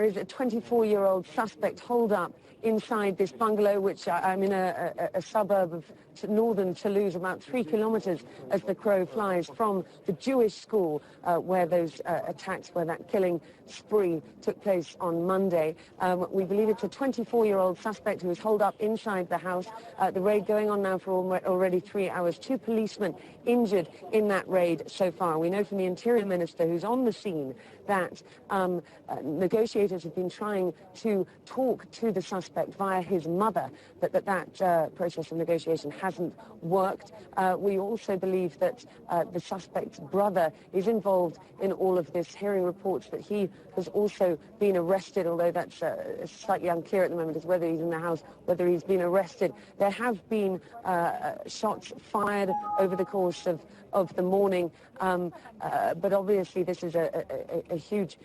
there is a 24-year-old suspect holed up inside this bungalow, which I'm in a suburb of northern Toulouse, about 3 kilometers as the crow flies from the Jewish school where those attacks, where that killing spree took place on Monday. We believe it's a 24-year-old suspect who is holed up inside the house. The raid going on now for already 3 hours. 2 policemen injured in that raid so far. We know from the Interior Minister, who's on the scene, that negotiators have been trying to talk to the suspect via his mother, but that process of negotiation hasn't worked. We also believe that the suspect's brother is involved in all of this, hearing reports that he has also been arrested, although that's slightly unclear at the moment as whether he's in the house, whether he's been arrested. There have been shots fired over the course of the morning, but obviously this is a huge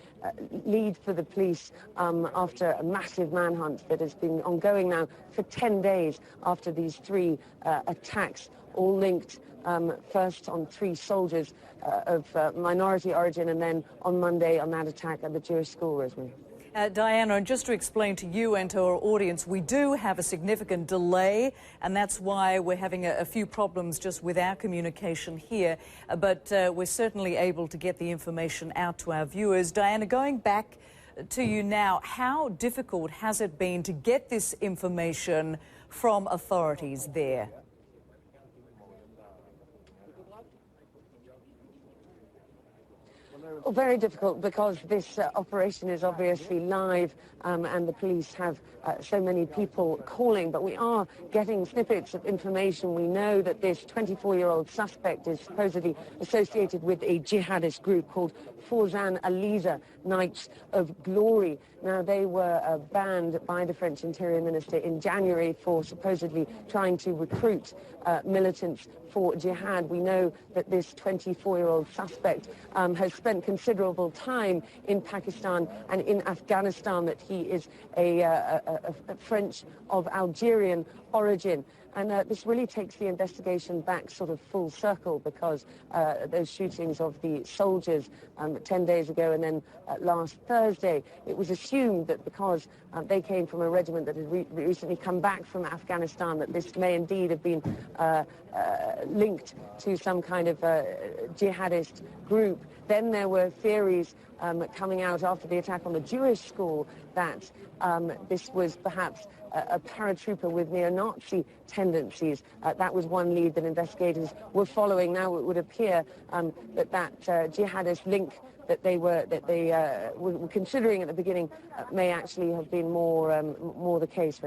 lead for the police after a massive manhunt that has been ongoing now for 10 days after these 3 attacks, all linked first on 3 soldiers of minority origin, and then on Monday on that attack at the Jewish school, Rosemary. Diana, and just to explain to you and to our audience, we do have a significant delay, and that's why we're having a few problems just with our communication here, but we're certainly able to get the information out to our viewers. Diana, going back to you now, how difficult has it been to get this information from authorities there? Well, very difficult, because this operation is obviously live and the police have so many people calling, but we are getting snippets of information. We know that this 24-year-old suspect is supposedly associated with a jihadist group called Forzan Aliza Knights of Glory. Now, they were banned by the French Interior Minister in January for supposedly trying to recruit militants for jihad. We know that this 24-year-old suspect has spent considerable time in Pakistan and in Afghanistan, that he is a French of Algerian origin. And this really takes the investigation back sort of full circle, because those shootings of the soldiers 10 days ago and then last Thursday, it was assumed that because they came from a regiment that had recently come back from Afghanistan, that this may indeed have been linked to some kind of jihadist group. Then there were theories coming out after the attack on the Jewish school that this was perhaps a paratrooper with neo-Nazi tendencies. That was one lead that investigators were following. Now it would appear that jihadist link that they were considering at the beginning may actually have been more the case.